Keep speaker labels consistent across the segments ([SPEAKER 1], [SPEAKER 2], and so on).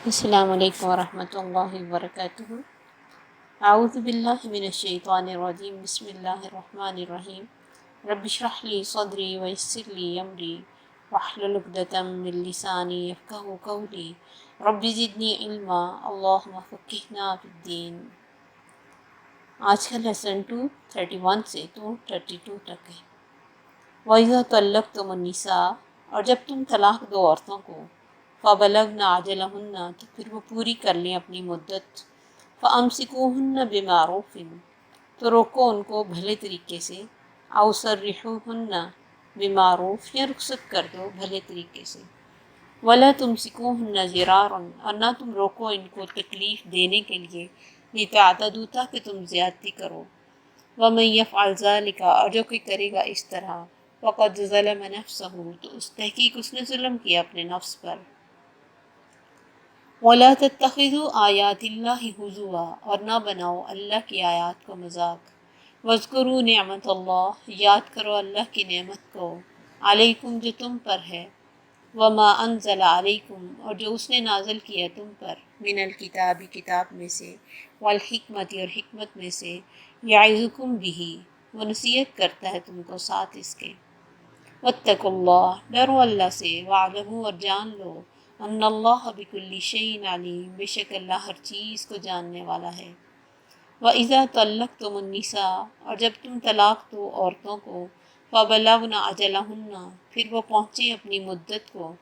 [SPEAKER 1] السلام علیکم ورحمۃ اللہ وبرکاتہ۔ اعوذ باللہ من الشیطان الرجیم، بسم اللہ الرحمن الرحیم۔ رب اشرح لی صدری ویسر لی امری واحلل عقدۃ من لسانی یفقہوا قولی رب زدنی علما اللہم فقہنا فی الدین۔ آج کا لیسن 231 سے 232 تک ہے۔ وَإِذَا طَلَّقْتُمُ النِّسَاءَ، اور جب تم طلاق دو عورتوں کو، فَبَلَغْنَ أَجَلَهُنَّ، تو پھر وہ پوری کر لیں اپنی مدت، فَأَمْسِكُوهُنَّ بِمَعْرُوفٍ، تو روکو ان کو بھلے طریقے سے، أَوْ سَرِّحُوهُنَّ بِمَعْرُوف، یا رخصت کر دو بھلے طریقے سے، وَلَا تُمْسِكُوهُنَّ ضِرَارًا، اور نہ تم روکو ان کو تکلیف دینے کے لیے، لِتَعْتَدُوا، تاکہ تم زیادتی کرو، وَمَن يَفْعَلْ ذَلِكَ، اور جو کوئی کرے گا اس طرح، فقد ظلم نفسه، تو اس تحقیق اس نے ظلم کیا اپنے نفس پر۔ ولا تتخذوا آیات اللہ ہزوا، اور نہ بناؤ اللہ کی آیات کو مذاق، واذکروا نعمت اللہ، یاد کرو اللہ کی نعمت کو، علیکم، جو تم پر ہے، وما انزل علیکم، اور جو اس نے نازل کیا تم پر، من الکتاب، کتاب میں سے، والحکمت، اور حکمت میں سے، یعظکم بہ، وہ نصیحت کرتا ہے تم کو ساتھ اس کے، واتقوا اللہ، ڈرو اللہ سے، واعلموا، اور جان لو، ان اللہ بکل شیء علیم، بے شک اللہ ہر چیز کو جاننے والا ہے۔ وَإِذَا طَلَّقْتُمُ النِّسَاءَ، اور جب تم طلاق دو عورتوں کو، فَبَلَغْنَ أَجَلَهُنَّ، پھر وہ پہنچے اپنی مدت کو،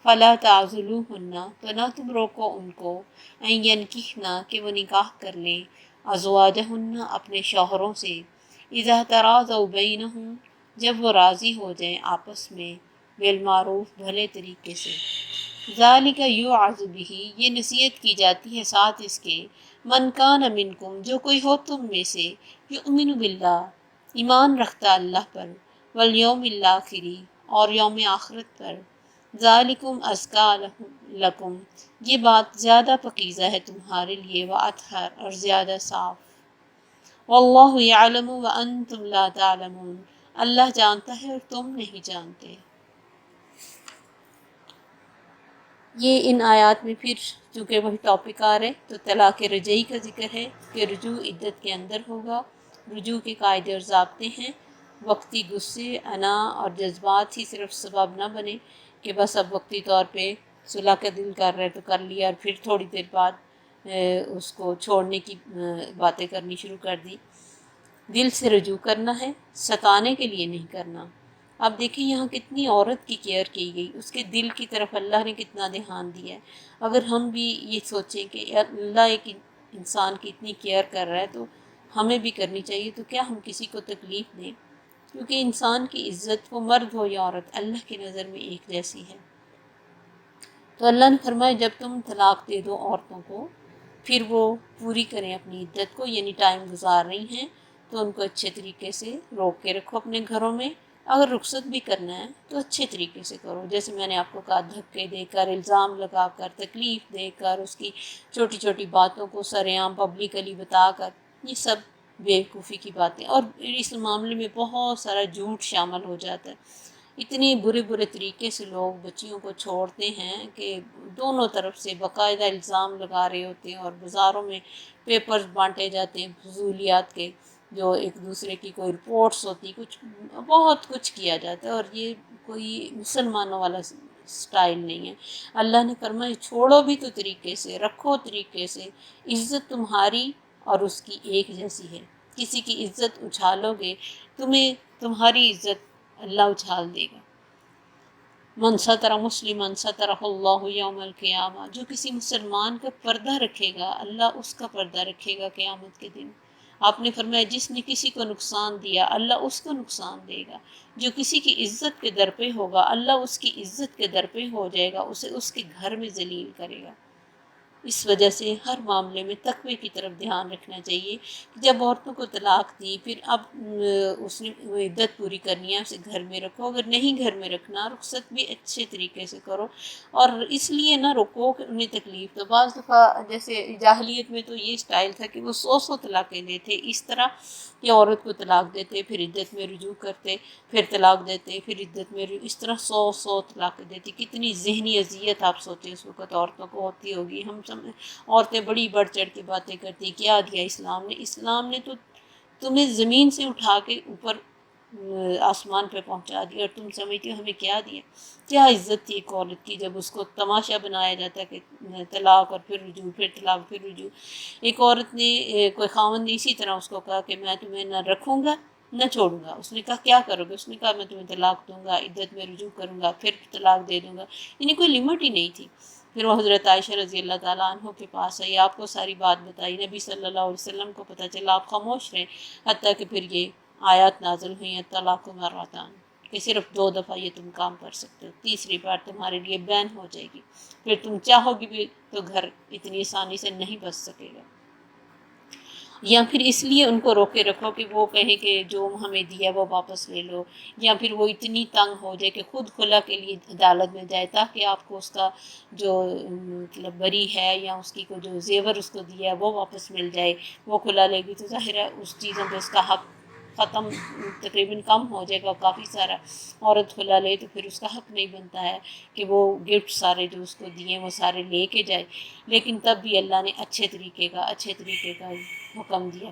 [SPEAKER 1] فَلَا تَعْضُلُوهُنَّ، تو نہ تم روکو ان کو، أَن يَنكِحْنَ، کہ وہ نکاح کر لیں، أَزْوَاجَهُنَّ، اپنے شوہروں سے، إِذَا تَرَاضَوْا بَيْنَهُمْ، جب وہ راضی ہو جائیں آپس میں، بالمعروف، بھلے طریقے سے، ذالک یوعظ بہ، یہ نصیحت کی جاتی ہے ساتھ اس کے، من کان منکم، جو کوئی ہو تم میں سے، یؤمن باللہ، ایمان رکھتا اللہ پر، والیوم الآخر، اور یوم آخرت پر، ذالکم ازکیٰ لکم، یہ بات زیادہ پاکیزہ ہے تمہارے لیے، واطہر، اور زیادہ صاف، واللہ یعلم وانتم لا تعلمون، اللہ جانتا ہے اور تم نہیں جانتے۔ یہ ان آیات میں پھر چونکہ وہی ٹاپک آ رہے تو طلاق رجعی کا ذکر ہے کہ رجوع عدت کے اندر ہوگا، رجوع کے قاعدے اور ضابطے ہیں، وقتی غصے، انا اور جذبات ہی صرف سبب نہ بنے کہ بس اب وقتی طور پہ صلح کا دل کر رہے تو کر لیا، اور پھر تھوڑی دیر بعد اس کو چھوڑنے کی باتیں کرنی شروع کر دی۔ دل سے رجوع کرنا ہے، ستانے کے لیے نہیں کرنا۔ اب دیکھیں یہاں کتنی عورت کی کیئر کی گئی، اس کے دل کی طرف اللہ نے کتنا دھیان دیا ہے۔ اگر ہم بھی یہ سوچیں کہ اللہ ایک انسان کی اتنی کیئر کر رہا ہے تو ہمیں بھی کرنی چاہیے، تو کیا ہم کسی کو تکلیف دیں؟ کیونکہ انسان کی عزت، وہ مرد ہو یا عورت، اللہ کی نظر میں ایک جیسی ہے۔ تو اللہ نے فرمایا جب تم طلاق دے دو عورتوں کو، پھر وہ پوری کریں اپنی عدت کو، یعنی ٹائم گزار رہی ہیں تو ان کو اچھے طریقے سے روک کے رکھو اپنے گھروں میں۔ اگر رخصت بھی کرنا ہے تو اچھے طریقے سے کرو، جیسے میں نے آپ کو کہا، دھکے دے کر، الزام لگا کر، تکلیف دے کر، اس کی چھوٹی چھوٹی باتوں کو سرعام پبلکلی بتا کر، یہ سب بیوقوفی کی باتیں، اور اس معاملے میں بہت سارا جھوٹ شامل ہو جاتا ہے۔ اتنے برے برے طریقے سے لوگ بچیوں کو چھوڑتے ہیں کہ دونوں طرف سے باقاعدہ الزام لگا رہے ہوتے ہیں، اور بازاروں میں پیپرز بانٹے جاتے ہیں فضولیات کے، جو ایک دوسرے کی کوئی رپورٹس ہوتی، کچھ بہت کچھ کیا جاتا ہے، اور یہ کوئی مسلمانوں والا سٹائل نہیں ہے۔ اللہ نے فرمایا چھوڑو بھی تو طریقے سے، رکھو طریقے سے، عزت تمہاری اور اس کی ایک جیسی ہے، کسی کی عزت اچھالو گے تمہیں تمہاری عزت اللہ اچھال دے گا۔ من ستر مسلما سترہ اللہ یوم القیامہ، جو کسی مسلمان کا پردہ رکھے گا اللہ اس کا پردہ رکھے گا قیامت کے دن۔ آپ نے فرمایا جس نے کسی کو نقصان دیا اللہ اس کو نقصان دے گا، جو کسی کی عزت کے در پہ ہوگا اللہ اس کی عزت کے در پہ ہو جائے گا، اسے اس کے گھر میں ذلیل کرے گا۔ اس وجہ سے ہر معاملے میں تقوی کی طرف دھیان رکھنا چاہیے کہ جب عورتوں کو طلاق دی پھر اب اس نے عدت پوری کرنی ہے، اسے گھر میں رکھو، اگر نہیں گھر میں رکھنا رخصت بھی اچھے طریقے سے کرو، اور اس لیے نہ رکو کہ انہیں تکلیف تو بعض دفعہ جیسے جاہلیت میں تو یہ اسٹائل تھا کہ وہ 100 طلاقیں دیتے، اس طرح کہ عورت کو طلاق دیتے پھر عدت میں رجوع کرتے، پھر طلاق دیتے پھر عدت میں اس طرح 100 طلاقیں دیتی، کتنی ذہنی اذیت آپ سوچیں اس وقت عورتوں کو ہوتی ہوگی۔ ہم سب عورتیں بڑی بڑھ چڑھ کے باتیں کرتی، کیا دیا اسلام نے، اسلام نے تو تمہیں زمین سے اٹھا کے اوپر آسمان پہ پہنچا دیا، اور تم سمجھتی ہو ہمیں کیا دیا؟ کیا عزت تھی ایک عورت کی جب اس کو تماشا بنایا جاتا کہ طلاق اور پھر رجوع، پھر طلاق پھر رجوع۔ ایک عورت نے کوئی خاوند نے اسی طرح اس کو کہا کہ میں تمہیں نہ رکھوں گا نہ چھوڑوں گا، اس نے کہا کیا کرو گے؟ اس نے کہا میں تمہیں طلاق دوں گا، عدت میں رجوع کروں گا، پھر طلاق دے دوں گا، یعنی کوئی لمٹ ہی نہیں تھی۔ پھر وہ حضرت عائشہ رضی اللہ تعالیٰ عنہ کے پاس آئی، آپ کو ساری بات بتائی، نبی صلی اللہ علیہ وسلم کو پتہ چلا، آپ خاموش رہے، حتیٰ کہ پھر یہ آیات نازل ہوئی ہیں طلاق مرتان، کہ صرف 2 دفعہ یہ تم کام کر سکتے ہو، تیسری بار تمہارے لیے بین ہو جائے گی، پھر تم چاہو گی بھی تو گھر اتنی آسانی سے نہیں بس سکے گا۔ یا پھر اس لیے ان کو روکے رکھو کہ وہ کہیں کہ جو ہمیں دیا وہ واپس لے لو، یا پھر وہ اتنی تنگ ہو جائے کہ خود خلا کے لیے عدالت میں جائے، تاکہ آپ کو اس کا جو مطلب بری ہے یا اس کی کو جو زیور اس کو دیا ہے وہ واپس مل جائے۔ وہ کھلا لے گی تو ظاہر ہے اس چیزوں پہ اس کا حق ختم تقریباً کم ہو جائے گا کافی سارا۔ عورت کھلا لے تو پھر اس کا حق نہیں بنتا ہے کہ وہ گفٹ سارے جو اس کو دیے وہ سارے لے کے جائے، لیکن تب بھی اللہ نے اچھے طریقے کا حکم دیا۔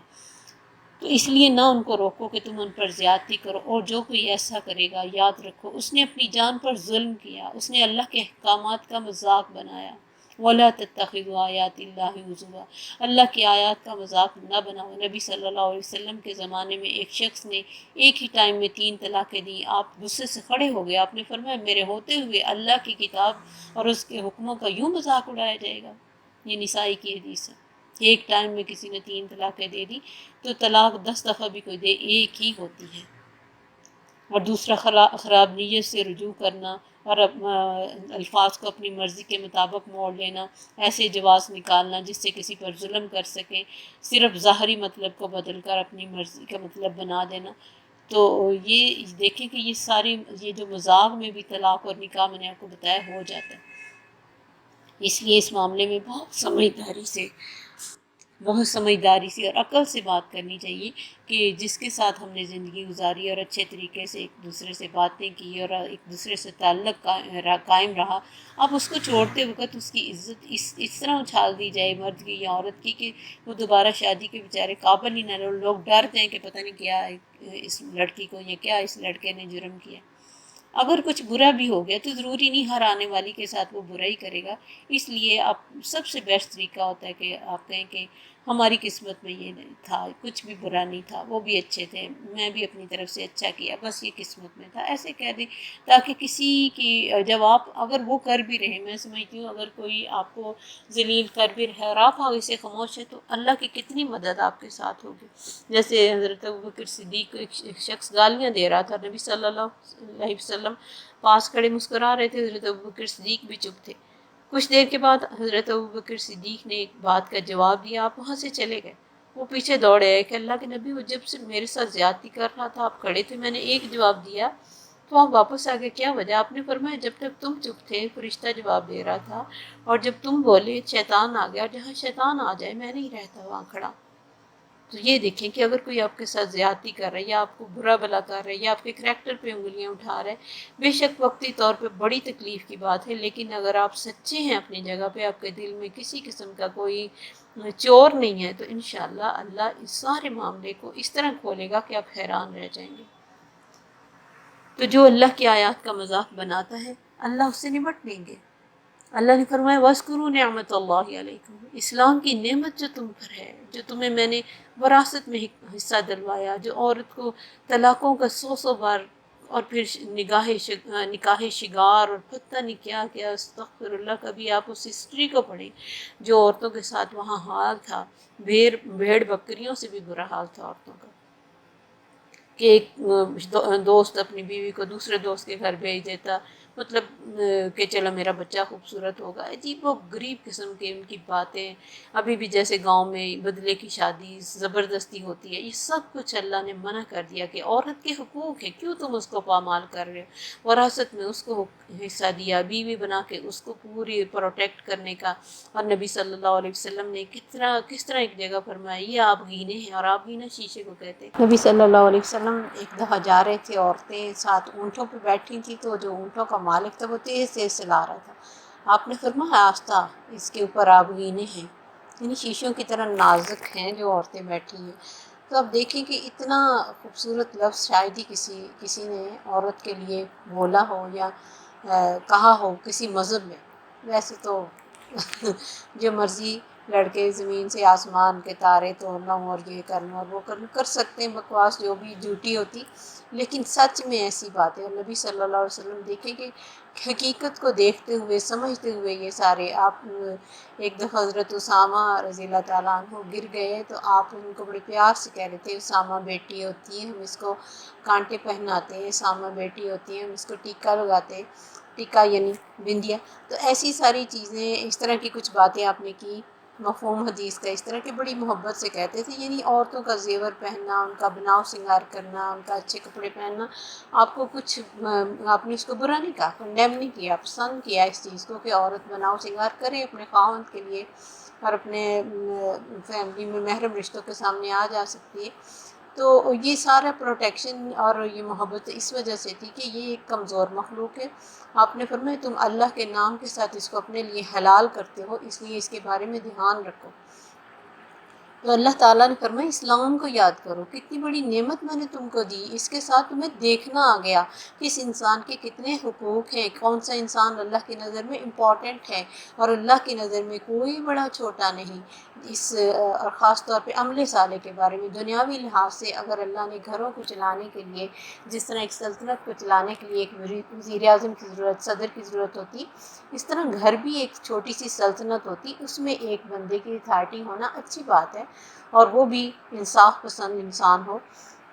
[SPEAKER 1] تو اس لیے نہ ان کو روکو کہ تم ان پر زیادتی کرو، اور جو کوئی ایسا کرے گا یاد رکھو اس نے اپنی جان پر ظلم کیا، اس نے اللہ کے احکامات کا مذاق بنایا۔ وَلَا تَتَّخِذُوا آیَاتِ اللَّهِ هُزُوًا، اللہ کی آیات کا مذاق نہ بناؤ۔ نبی صلی اللہ علیہ وسلم کے زمانے میں ایک شخص نے ایک ہی ٹائم میں 3 طلاقیں دیں، آپ غصے سے کھڑے ہو گئے، آپ نے فرمایا میرے ہوتے ہوئے اللہ کی کتاب اور اس کے حکموں کا یوں مذاق اڑایا جائے گا؟ یہ نسائی کی حدیث ہے کہ ایک ٹائم میں کسی نے 3 طلاقیں دے دی تو طلاق 10 دفعہ بھی کوئی دے ایک ہی ہوتی ہے۔ اور دوسرا خراب نیت سے رجوع کرنا اور الفاظ کو اپنی مرضی کے مطابق موڑ لینا، ایسے جواز نکالنا جس سے کسی پر ظلم کر سکیں، صرف ظاہری مطلب کو بدل کر اپنی مرضی کا مطلب بنا دینا۔ تو یہ دیکھیں کہ یہ ساری یہ جو مذاق میں بھی طلاق اور نکاح میں نے آپ کو بتایا ہو جاتا ہے۔ اس لیے اس معاملے میں بہت سمجھداری سے اور عقل سے بات کرنی چاہیے کہ جس کے ساتھ ہم نے زندگی گزاری اور اچھے طریقے سے ایک دوسرے سے باتیں کی اور ایک دوسرے سے تعلق قائم رہا، اب اس کو چھوڑتے وقت اس کی عزت اس طرح اچھال دی جائے مرد کی یا عورت کی کہ وہ دوبارہ شادی کے بیچارے قابل ہی نہ رہے، لوگ ڈر جائیں کہ پتہ نہیں کیا اس لڑکی کو یا کیا اس لڑکے نے جرم کیا۔ اگر کچھ برا بھی ہو گیا تو ضروری نہیں ہر آنے والی کے ساتھ وہ برا ہی کرے گا، اس لیے آپ سب سے بیسٹ طریقہ ہوتا ہے کہ آپ کہیں کہ ہماری قسمت میں یہ نہیں تھا، کچھ بھی برا نہیں تھا، وہ بھی اچھے تھے، میں بھی اپنی طرف سے اچھا کیا، بس یہ قسمت میں تھا، ایسے کہہ دیں تاکہ کسی کی جب آپ اگر وہ کر بھی رہے، میں سمجھتی ہوں اگر کوئی آپ کو ذلیل کر بھی رہا ہے اور آپ اسے خاموش ہے تو اللہ کی کتنی مدد آپ کے ساتھ ہوگی۔ جیسے حضرت ابوبکر صدیق کو ایک شخص گالیاں دے رہا تھا، نبی صلی اللہ علیہ وسلم پاس کھڑے مسکرا رہے تھے، حضرت ابوبکر صدیق بھی چپ تھے۔ کچھ دیر کے بعد حضرت ابوبکر صدیق نے ایک بات کا جواب دیا، آپ وہاں سے چلے گئے۔ وہ پیچھے دوڑے آئے کہ اللہ کے نبی وہ جب سے میرے ساتھ زیادتی کر رہا تھا آپ کھڑے تھے، میں نے ایک جواب دیا تو آپ واپس آ گئے، کیا وجہ؟ آپ نے فرمایا جب تک تم چپ تھے فرشتہ جواب دے رہا تھا، اور جب تم بولے شیطان آ گیا، جہاں شیطان آ جائے میں نہیں رہتا وہاں کھڑا۔ تو یہ دیکھیں کہ اگر کوئی آپ کے ساتھ زیادتی کر رہا ہے یا آپ کو برا بلا کر رہا ہے یا آپ کے کریکٹر پہ انگلیاں اٹھا رہا ہے، بے شک وقتی طور پہ بڑی تکلیف کی بات ہے، لیکن اگر آپ سچے ہیں اپنی جگہ پہ، آپ کے دل میں کسی قسم کا کوئی چور نہیں ہے، تو انشاءاللہ اللہ اس سارے معاملے کو اس طرح کھولے گا کہ آپ حیران رہ جائیں گے۔ تو جو اللہ کی آیات کا مذاق بناتا ہے اللہ اس سے نمٹ لیں گے۔ اللہ نے فرمایا وَاذْكُرُوا نِعْمَتَ اللَّهِ عَلَيْكُمْ، اسلام کی نعمت جو تم پر ہے، جو تمہیں میں نے وراثت میں حصہ دلوایا، جو عورت کو طلاقوں کا 100 بار اور پھر نکاح شگار اور پتہ نہیں کیا کیا، استغفر اللہ، کبھی آپ اس ہسٹری کو پڑھیں جو عورتوں کے ساتھ وہاں حال تھا، بھیڑ بکریوں سے بھی برا حال تھا عورتوں کا، کہ ایک دوست اپنی بیوی کو دوسرے دوست کے گھر بھیج دیتا، مطلب کہ چلو میرا بچہ خوبصورت ہوگا، عجیب و غریب قسم کے ان کی باتیں۔ ابھی بھی جیسے گاؤں میں بدلے کی شادی زبردستی ہوتی ہے، یہ سب کچھ اللہ نے منع کر دیا کہ عورت کے حقوق ہیں، کیوں تم اس کو پامال کر رہے ہو؟ وراثت میں اس کو حصہ دیا، بیوی بنا کے اس کو پوری پروٹیکٹ کرنے کا۔ اور نبی صلی اللہ علیہ وسلم نے کس طرح ایک جگہ فرمایا، یہ آپ گینے ہیں، اور آپ گینا شیشے کو کہتے ہیں۔ نبی صلی اللہ علیہ وسلم ایک دفعہ جا رہے تھے، عورتیں ساتھ اونٹوں پہ بیٹھی تھیں، تو جو اونٹوں کا مالک تھا وہ تیز تیز چلا رہا تھا۔ آپ نے فرمایا آہستہ، اس کے اوپر آپ گینے ہیں، یعنی شیشوں کی طرح نازک ہیں جو عورتیں بیٹھی ہیں۔ تو اب دیکھیں کہ اتنا خوبصورت لفظ شاید ہی کسی نے عورت کے لیے بولا ہو یا کہا ہو کسی مذہب میں۔ ویسے تو جو مرضی لڑکے زمین سے آسمان کے تارے توڑنا ہوں اور یہ کرنا اور وہ کر سکتے ہیں، بکواس جو بھی جھوٹی ہوتی، لیکن سچ میں ایسی بات ہے۔ اور نبی صلی اللہ علیہ وسلم دیکھیں کہ حقیقت کو دیکھتے ہوئے سمجھتے ہوئے یہ سارے آپ ایک دفعہ حضرت اسامہ رضی اللہ تعالیٰ عنہ گر گئے تو آپ ان کو بڑے پیار سے کہہ رہے تھے، اسامہ بیٹی ہوتی ہے، ہم اس کو کانٹے پہناتے ہیں، اسامہ بیٹی ہوتی ہے، ہم اس کو ٹیکا لگاتے ہیں، ٹیکا یعنی بندیا۔ تو ایسی ساری چیزیں، اس طرح کی کچھ باتیں آپ نے کی، مفہوم حدیث کا اس طرح کی بڑی محبت سے کہتے تھے، یعنی عورتوں کا زیور پہننا، ان کا بناؤ سنگار کرنا، ان کا اچھے کپڑے پہننا، آپ کو کچھ آپ نے اس کو برا نہیں کہا، کنڈیم نہیں کیا، پسند کیا اس چیز کو کہ عورت بناؤ سنگار کرے اپنے خاوند کے لیے اور اپنے فیملی میں محرم رشتوں کے سامنے آ جا سکتی ہے۔ تو یہ سارا پروٹیکشن اور یہ محبت اس وجہ سے تھی کہ یہ ایک کمزور مخلوق ہے۔ آپ نے فرمایا تم اللہ کے نام کے ساتھ اس کو اپنے لیے حلال کرتے ہو، اس لیے اس کے بارے میں دھیان رکھو۔ تو اللہ تعالیٰ نے فرمایا اسلام کو یاد کرو، کتنی بڑی نعمت میں نے تم کو دی، اس کے ساتھ تمہیں دیکھنا آ گیا کہ اس انسان کے کتنے حقوق ہیں، کون سا انسان اللہ کی نظر میں امپورٹنٹ ہے اور اللہ کی نظر میں کوئی بڑا چھوٹا نہیں۔ اور خاص طور پہ عمل صالح کے بارے میں دنیاوی لحاظ سے اگر اللہ نے گھروں کو چلانے کے لیے، جس طرح ایک سلطنت کو چلانے کے لیے ایک وزیر اعظم کی ضرورت، صدر کی ضرورت ہوتی، اس طرح گھر بھی ایک چھوٹی سی سلطنت ہوتی، اس میں ایک بندے کی اتھارٹی ہونا اچھی بات ہے، اور وہ بھی انصاف پسند انسان ہو،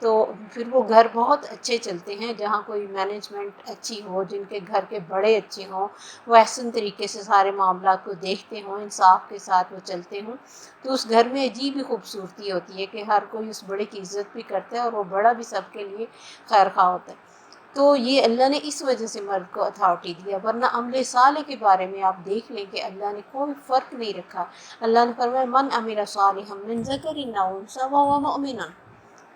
[SPEAKER 1] تو پھر وہ گھر بہت اچھے چلتے ہیں۔ جہاں کوئی مینجمنٹ اچھی ہو، جن کے گھر کے بڑے اچھے ہوں، وہ احسن طریقے سے سارے معاملات کو دیکھتے ہوں، انصاف کے ساتھ وہ چلتے ہوں، تو اس گھر میں عجیب ہی خوبصورتی ہوتی ہے کہ ہر کوئی اس بڑے کی عزت بھی کرتا ہے اور وہ بڑا بھی سب کے لیے خیر خواہ ہوتا ہے۔ تو یہ اللہ نے اس وجہ سے مرد کو اتھارٹی دیا، ورنہ عمل صالح کے بارے میں آپ دیکھ لیں کہ اللہ نے کوئی فرق نہیں رکھا۔ اللہ نے فرمایا من عمل صالحا من ذکر او انثی وہو مؤمن،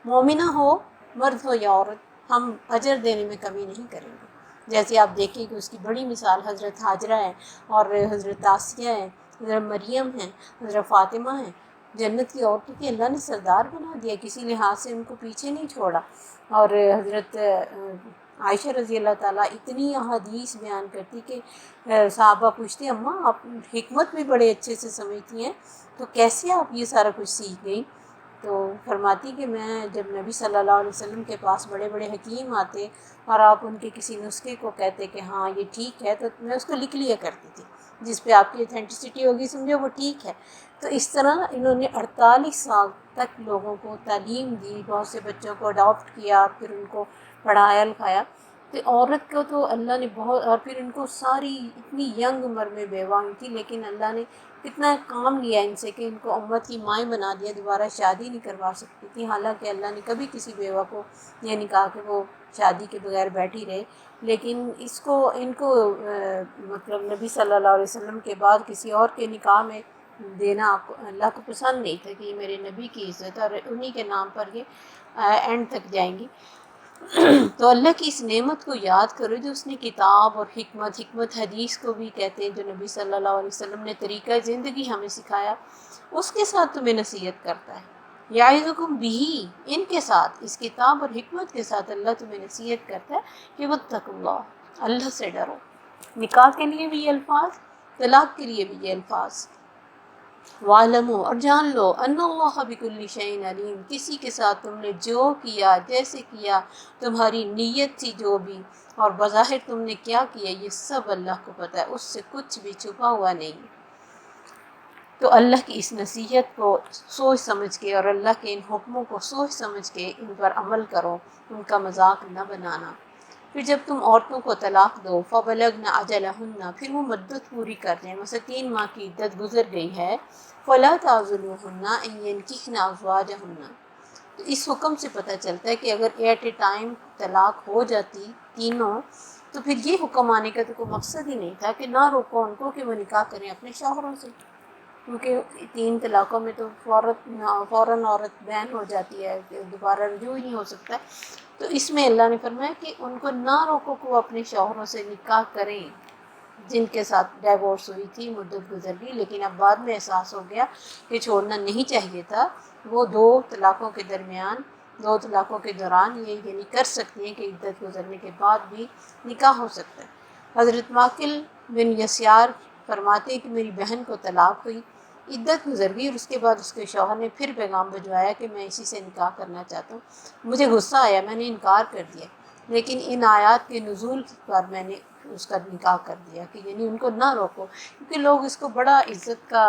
[SPEAKER 1] مومنہ ہو مرد ہو یا عورت، ہم اجر دینے میں کمی نہیں کریں گے۔ جیسے آپ دیکھیں کہ اس کی بڑی مثال حضرت ہاجرہ ہے اور حضرت آسیہ ہے، حضرت مریم ہیں، حضرت فاطمہ ہیں، جنت کی عورتوں کی اللہ نے سردار بنا دیا، کسی لحاظ سے ان کو پیچھے نہیں چھوڑا۔ اور حضرت عائشہ رضی اللہ تعالیٰ اتنی احادیث بیان کرتی کہ صحابہ پوچھتے اماں آپ حکمت بھی بڑے اچھے سے سمجھتی ہیں، تو کیسے آپ یہ سارا کچھ سیکھ گئیں؟ تو فرماتی کہ میں جب نبی صلی اللہ علیہ وسلم کے پاس بڑے بڑے حکیم آتے اور آپ ان کے کسی نسخے کو کہتے کہ ہاں یہ ٹھیک ہے، تو میں اس کو لکھ لیا کرتی تھی، جس پہ آپ کی اتھینٹسٹی ہوگی سمجھو وہ ٹھیک ہے۔ تو اس طرح انہوں نے 48 سال تک لوگوں کو تعلیم دی، بہت سے بچوں کو اڈاپٹ کیا، پھر ان کو پڑھایا لکھایا۔ تو عورت کو تو اللہ نے بہت، اور پھر ان کو ساری اتنی ینگ عمر میں بیوہ ہوئی تھی، لیکن اللہ نے کتنا کام لیا ان سے کہ ان کو امت کی مائیں بنا دیا، دوبارہ شادی نہیں کروا سکتی تھی، حالانکہ اللہ نے کبھی کسی بیوہ کو یہ نہیں کہا کہ وہ شادی کے بغیر بیٹھی رہے، لیکن ان کو مطلب نبی صلی اللہ علیہ وسلم کے بعد کسی اور کے نکاح میں دینا اللہ کو پسند نہیں تھا کہ یہ میرے نبی کی عزت اور انہی کے نام پر یہ اینڈ تک جائیں گی۔ تو اللہ کی اس نعمت کو یاد کرو جو اس نے کتاب اور حکمت حدیث کو بھی کہتے ہیں، جو نبی صلی اللہ علیہ وسلم نے طریقہ زندگی ہمیں سکھایا، اس کے ساتھ تمہیں نصیحت کرتا ہے۔ یعظکم بہ، ان کے ساتھ، اس کتاب اور حکمت کے ساتھ اللہ تمہیں نصیحت کرتا ہے کہ واتقوا اللہ، اللہ سے ڈرو۔ نکاح کے لیے بھی یہ الفاظ، طلاق کے لیے بھی یہ الفاظ۔ وَاعْلَمُوا، اور جان لو، ان اللہ بکل شیء علیم، کسی کے ساتھ تم نے جو کیا، جیسے کیا، تمہاری نیت تھی جو بھی، اور بظاہر تم نے کیا کیا، یہ سب اللہ کو پتہ ہے، اس سے کچھ بھی چھپا ہوا نہیں۔ تو اللہ کی اس نصیحت کو سوچ سمجھ کے اور اللہ کے ان حکموں کو سوچ سمجھ کے ان پر عمل کرو، ان کا مذاق نہ بنانا۔ پھر جب تم عورتوں کو طلاق دو، فَبَلَغْنَ أَجَلَهُنَّ، پھر وہ مدت پوری کر دیں، مثلا 3 ماہ کی عدت گزر گئی ہے، فَلَا تَعْضُلُوهُنَّ أَن يَنكِحْنَ أَزْوَاجَهُنَّ، تو اس حکم سے پتہ چلتا ہے کہ اگر ایٹ اے ٹائم طلاق ہو جاتی تینوں، تو پھر یہ حکم آنے کا تو کوئی مقصد ہی نہیں تھا کہ نہ روکو ان کو کہ وہ نکاح کریں اپنے شوہروں سے، کیونکہ 3 طلاقوں میں تو فوراً عورت بین ہو جاتی ہے، دوبارہ رجوع ہی نہیں ہو سکتا۔ تو اس میں اللہ نے فرمایا کہ ان کو نہ روکو کہ وہ اپنے شوہروں سے نکاح کریں جن کے ساتھ ڈیورس ہوئی تھی، مدت گزر گئی، لیکن اب بعد میں احساس ہو گیا کہ چھوڑنا نہیں چاہیے تھا، وہ 2 طلاقوں کے درمیان، 2 طلاقوں کے دوران یہ یعنی کر سکتی ہیں کہ عدت گزرنے کے بعد بھی نکاح ہو سکتا ہے۔ حضرت ماقل بن یسار فرماتے کہ میری بہن کو طلاق ہوئی، عدت گزر گئی اور اس کے بعد اس کے شوہر نے پھر پیغام بھجوایا کہ میں اسی سے نکاح کرنا چاہتا ہوں، مجھے غصہ آیا، میں نے انکار کر دیا، لیکن ان آیات کے نزول پر میں نے اس کا نکاح کر دیا کہ یعنی ان کو نہ روکو، کیونکہ لوگ اس کو بڑا عزت کا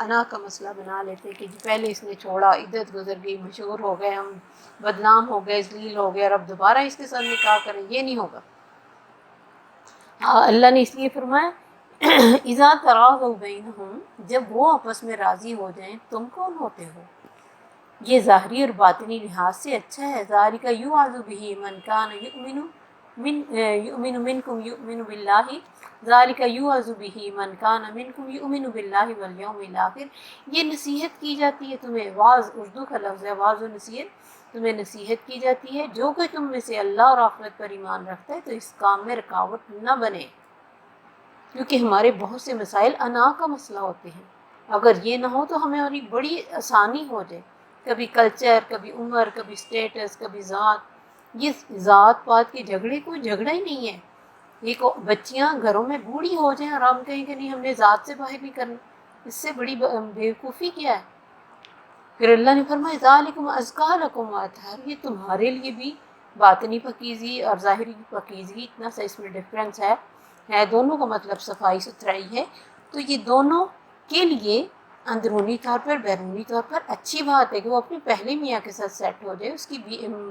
[SPEAKER 1] انا کا مسئلہ بنا لیتے کہ جی پہلے اس نے چھوڑا، عدت گزر گئی، مشہور ہو گئے ہم، بدنام ہو گئے، ذلیل ہو گئے اور اب دوبارہ اس کے ساتھ نکاح کریں، یہ نہیں ہوگا۔ اللہ نے اس لیے فرمایا اذا تراضوا بینہم، جب وہ آپس میں راضی ہو جائیں، تم کون ہوتے ہو؟ یہ ظاہری اور باطنی لحاظ سے اچھا ہے، ذالک یوعظ بہ من کان یؤمن منکم یؤمن باللہ، ذالک یوعظ بہ من کان منکم یؤمن باللہ والیوم الاخر، یہ نصیحت کی جاتی ہے تمہیں، واعظ اردو کا لفظ ہے، واعظ و نصیحت، تمہیں نصیحت کی جاتی ہے جو کہ تم میں سے اللہ اور آخرت پر ایمان رکھتا ہے تو اس کام میں رکاوٹ نہ بنے، کیونکہ ہمارے بہت سے مسائل انا کا مسئلہ ہوتے ہیں، اگر یہ نہ ہو تو ہمیں اور بڑی آسانی ہو جائے، کبھی کلچر، کبھی عمر، کبھی سٹیٹس، کبھی ذات، یہ ذات پات کے جھگڑے کوئی جھگڑا ہی نہیں ہے، ایک بچیاں گھروں میں بوڑھی ہو جائیں اور ہم کہیں کہ نہیں ہم نے ذات سے باہر نہیں کرنا، اس سے بڑی بیوقوفی کیا ہے؟ پھر اللہ نے فرمایا ذالکم ازکیٰ لکم واطہر، یہ تمہارے لیے بھی باطنی پاکیزگی اور ظاہری پاکیزگی، اتنا سا اس میں ڈفرینس ہے دونوں کا مطلب صفائی ستھرائی ہے، تو یہ دونوں کے لیے اندرونی طور پر بیرونی طور پر اچھی بات ہے کہ وہ اپنے پہلے میاں کے ساتھ سیٹ ہو جائے، اس کی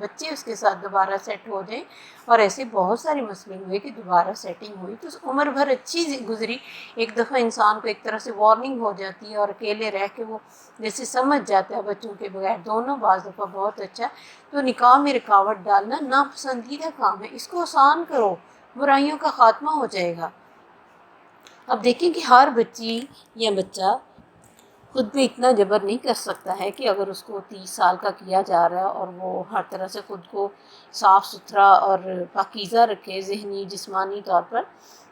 [SPEAKER 1] بچے اس کے ساتھ دوبارہ سیٹ ہو جائیں، اور ایسے بہت سارے مسئلے ہوئے کہ دوبارہ سیٹنگ ہوئی تو عمر بھر اچھی گزری، ایک دفعہ انسان کو ایک طرح سے وارننگ ہو جاتی ہے اور اکیلے رہ کے وہ جیسے سمجھ جاتا ہے بچوں کے بغیر، دونوں بعض دفعہ بہت اچھا، تو نکاح میں رکاوٹ ڈالنا ناپسندیدہ کام ہے، اس کو آسان کرو، برائیوں کا خاتمہ ہو جائے گا۔ اب دیکھیں کہ ہر بچی یا بچہ خود بھی اتنا جبر نہیں کر سکتا ہے کہ اگر اس کو 30 سال کا کیا جا رہا ہے اور وہ ہر طرح سے خود کو صاف ستھرا اور پاکیزہ رکھے ذہنی جسمانی طور پر،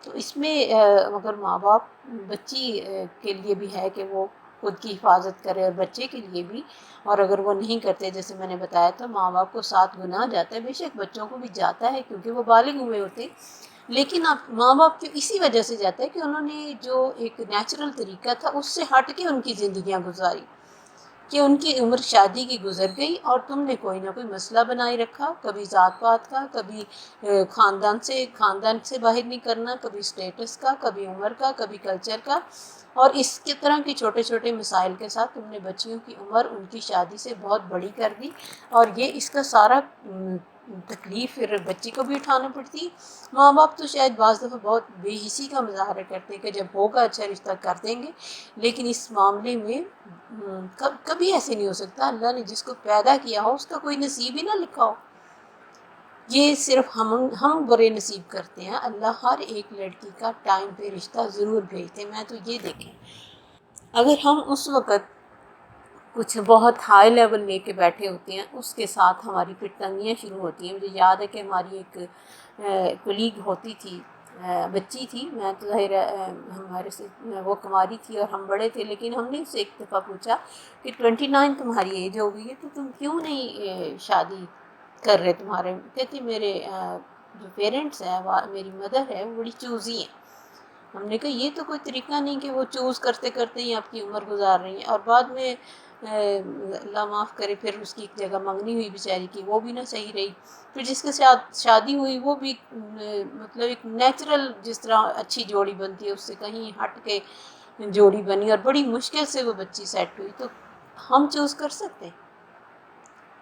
[SPEAKER 1] تو اس میں اگر ماں باپ بچی کے لیے بھی ہے کہ وہ خود کی حفاظت کرے اور بچے کے لیے بھی، اور اگر وہ نہیں کرتے جیسے میں نے بتایا تو ماں باپ کو 7 گناہ جاتا ہے، بے شک بچوں کو بھی جاتا ہے کیونکہ وہ بالغ ہوئے ہوتے، لیکن اب ماں باپ کو اسی وجہ سے جاتا ہے کہ انہوں نے جو ایک نیچرل طریقہ تھا اس سے ہٹ کے ان کی زندگیاں گزاری، کہ ان کی عمر شادی کی گزر گئی اور تم نے کوئی نہ کوئی مسئلہ بنائی رکھا، کبھی ذات پات کا، کبھی خاندان سے باہر نہیں کرنا، کبھی سٹیٹس کا، کبھی عمر کا، کبھی کلچر کا، اور اس کی طرح کے چھوٹے چھوٹے مسائل کے ساتھ تم نے بچیوں کی عمر ان کی شادی سے بہت بڑی کر دی، اور یہ اس کا سارا تکلیف پھر بچی کو بھی اٹھانا پڑتی۔ ماں باپ تو شاید بعض دفعہ بہت بے حسی کا مظاہرہ کرتے ہیں کہ جب ہوگا اچھا رشتہ کر دیں گے، لیکن اس معاملے میں کبھی ایسے نہیں ہو سکتا، اللہ نے جس کو پیدا کیا ہو اس کا کوئی نصیب ہی نہ لکھا ہو، یہ صرف ہم برے نصیب کرتے ہیں، اللہ ہر ایک لڑکی کا ٹائم پہ رشتہ ضرور بھیجتے ہیں۔ میں تو یہ دیکھیں اگر ہم اس وقت کچھ بہت ہائی لیول لے کے بیٹھے ہوتے ہیں، اس کے ساتھ ہماری پھر تنگیاں شروع ہوتی ہیں۔ مجھے یاد ہے کہ ہماری ایک کولیگ ہوتی تھی، بچی تھی، میں تو ظاہر ہمارے سے وہ کماری تھی اور ہم بڑے تھے، لیکن ہم نے اس سے ایک دفعہ پوچھا کہ 29 تمہاری ایج ہو گئی ہے تو تم کیوں نہیں شادی کر رہے تمہارے؟ کہتی میرے جو پیرنٹس ہیں، میری مدر ہے، وہ بڑی چوزی ہیں۔ ہم نے کہا یہ تو کوئی طریقہ نہیں کہ وہ چوز کرتے کرتے ہی آپ کی عمر گزار رہی ہیں، اور بعد میں اللہ معاف کرے پھر اس کی ایک جگہ منگنی ہوئی بیچاری کی، وہ بھی نہ صحیح رہی، پھر جس کے ساتھ شادی ہوئی وہ بھی مطلب ایک نیچرل جس طرح اچھی جوڑی بنتی ہے اس سے کہیں ہٹ کے جوڑی بنی اور بڑی مشکل سے وہ بچی سیٹ ہوئی، تو ہم چوز کر سکتے ہیں؟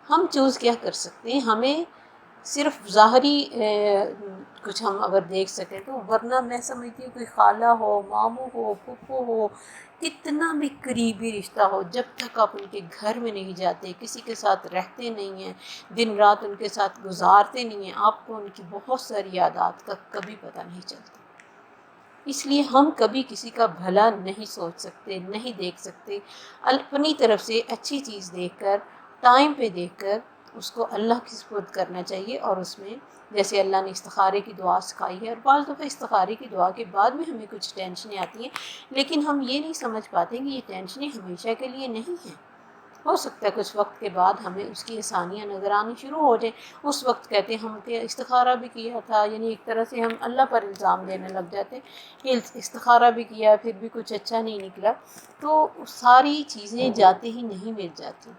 [SPEAKER 1] ہم چوز کیا کر سکتے ہیں؟ ہمیں صرف ظاہری کچھ ہم اگر دیکھ سکیں تو، ورنہ میں سمجھتی ہوں کوئی خالہ ہو، ماموں ہو، پھپھو ہو، کتنا بھی قریبی رشتہ ہو، جب تک آپ ان کے گھر میں نہیں جاتے، کسی کے ساتھ رہتے نہیں ہیں، دن رات ان کے ساتھ گزارتے نہیں ہیں، آپ کو ان کی بہت ساری یادات کا کبھی پتہ نہیں چلتا۔ اس لیے ہم کبھی کسی کا بھلا نہیں سوچ سکتے، نہیں دیکھ سکتے۔ اپنی طرف سے اچھی چیز دیکھ کر، ٹائم پہ دیکھ کر اس کو اللہ کی سپرد کرنا چاہیے، اور اس میں جیسے اللہ نے استخارے کی دعا سکھائی ہے، اور بعض دفعہ استخارے کی دعا کے بعد بھی ہمیں کچھ ٹینشنیں آتی ہیں، لیکن ہم یہ نہیں سمجھ پاتے کہ یہ ٹینشنیں ہمیشہ کے لیے نہیں ہیں۔ ہو سکتا ہے کچھ وقت کے بعد ہمیں اس کی آسانیاں نظر آنی شروع ہو جائیں، اس وقت کہتے ہیں ہم کہ استخارہ بھی کیا تھا، یعنی ایک طرح سے ہم اللہ پر الزام دینے لگ جاتے ہیں کہ استخارہ بھی کیا پھر بھی کچھ اچھا نہیں نکلا۔ تو ساری چیزیں جاتے ہی نہیں مل جاتی،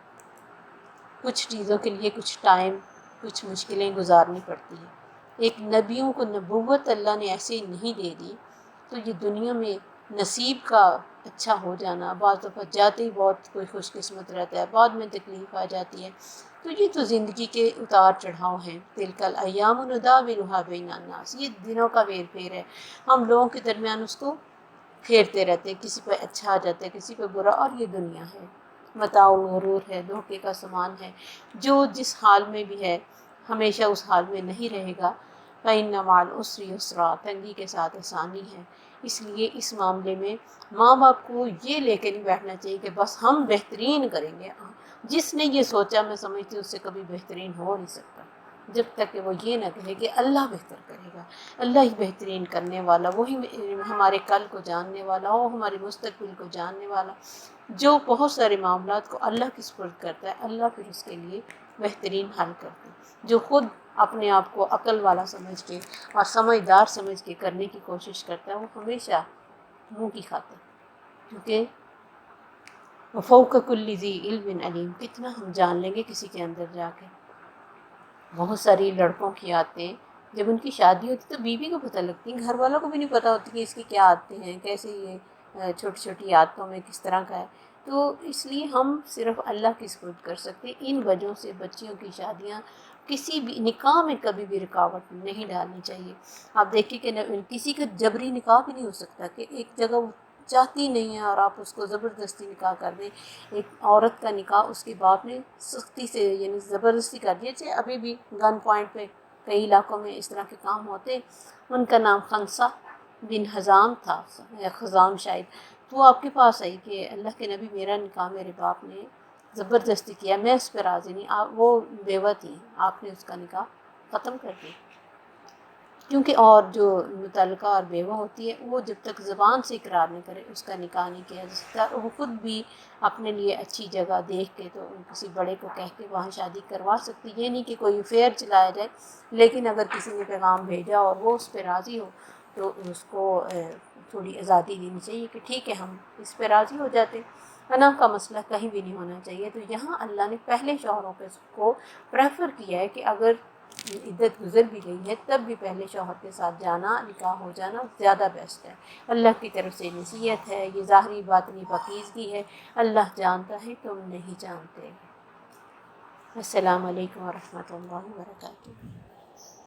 [SPEAKER 1] کچھ چیزوں کے لیے کچھ ٹائم، کچھ مشکلیں گزارنی پڑتی ہیں۔ ایک نبیوں کو نبوت اللہ نے ایسے نہیں دے دی، تو یہ دنیا میں نصیب کا اچھا ہو جانا، بعض دفعہ جاتے ہی بہت کوئی خوش قسمت رہتا ہے، بعد میں تکلیف آ جاتی ہے، تو یہ تو زندگی کے اتار چڑھاؤ ہیں۔ تلک الایام نداولها بین الناس، یہ دنوں کا ویر پھیر ہے، ہم لوگوں کے درمیان اس کو پھیرتے رہتے ہیں، کسی پہ اچھا آ جاتا ہے، کسی پہ برا، اور یہ دنیا ہے، متاع الغرور ہے، دھوکے کا سامان ہے۔ جو جس حال میں بھی ہے ہمیشہ اس حال میں نہیں رہے گا۔ فَإِنَّ مَعَ الْعُسْرِ يُسْرًا، تنگی کے ساتھ آسانی ہے۔ اس لیے اس معاملے میں ماں باپ کو یہ لے کے نہیں بیٹھنا چاہیے کہ بس ہم بہترین کریں گے۔ جس نے یہ سوچا، میں سمجھتی ہوں اس سے کبھی بہترین ہو نہیں سکتا، جب تک کہ وہ یہ نہ کہے کہ اللہ بہتر کرے گا۔ اللہ ہی بہترین کرنے والا، وہی ہمارے کل کو جاننے والا، وہ ہمارے مستقبل کو جاننے والا، جو بہت سارے معاملات کو اللہ کی سپرد کرتا ہے، اللہ پھر اس کے لیے بہترین حل کرتا ہے۔ جو خود اپنے آپ کو عقل والا سمجھ کے اور سمجھدار سمجھ کے کرنے کی کوشش کرتا ہے، وہ ہمیشہ منہ کی کھاتا ہے، کیونکہ وَفَوْقَ كُلِّ ذِي عِلْمٍ عَلِيمٍ، کتنا ہم جان لیں گے کسی کے اندر جا کے۔ بہت ساری لڑکوں کی عادتیں جب ان کی شادی ہوتی تو بیوی کو پتہ لگتی ہیں، گھر والوں کو بھی نہیں پتہ ہوتی کہ اس کی کیا عادتیں ہیں، کیسے یہ چھوٹی چھوٹی عادتوں میں کس طرح کا ہے۔ تو اس لیے ہم صرف اللہ کی سپرد کر سکتے۔ ان وجہوں سے بچیوں کی شادیاں کسی بھی نکاح میں کبھی بھی رکاوٹ نہیں ڈالنی چاہیے۔ آپ دیکھیے کہ کسی کا جبری نکاح بھی نہیں ہو سکتا کہ ایک جگہ وہ چاہتی نہیں ہے اور آپ اس کو زبردستی نکاح کر دیں۔ ایک عورت کا نکاح اس کے باپ نے سختی سے یعنی زبردستی کر دیا، چاہے ابھی بھی گن پوائنٹ پہ کئی علاقوں میں اس طرح کے کام ہوتے۔ ان کا نام خنسہ بن حزام تھا، یا خزام شاید، تو وہ آپ کے پاس آئی کہ اللہ کے نبی میرا نکاح میرے باپ نے زبردستی کیا، میں اس پہ راضی نہیں۔ وہ بیوہ تھی، آپ نے اس کا نکاح ختم کر دیا، کیونکہ اور جو متعلقہ اور بیوہ ہوتی ہے وہ جب تک زبان سے اقرار نہیں کرے اس کا نکاح نہیں کیا جا سکتا۔ وہ خود بھی اپنے لیے اچھی جگہ دیکھ کے تو کسی بڑے کو کہہ کے وہاں شادی کروا سکتی۔ یہ نہیں کہ کوئی افیئر چلایا جائے، لیکن اگر کسی نے پیغام بھیجا اور وہ اس پہ راضی ہو تو اس کو تھوڑی آزادی دینی چاہیے کہ ٹھیک ہے ہم اس پہ راضی ہو جاتے۔ پناہ کا مسئلہ کہیں بھی نہیں ہونا چاہیے۔ تو یہاں اللہ نے پہلے شوہروں کو پریفر کیا ہے کہ اگر عدت گزر بھی گئی ہے تب بھی پہلے شوہر کے ساتھ جانا، نکاح ہو جانا زیادہ بیسٹ ہے۔ اللہ کی طرف سے نصیحت ہے، یہ ظاہری باطنی پاکیزگی ہے، اللہ جانتا ہے تم نہیں جانتے۔ السلام علیکم ورحمۃ اللہ وبرکاتہ۔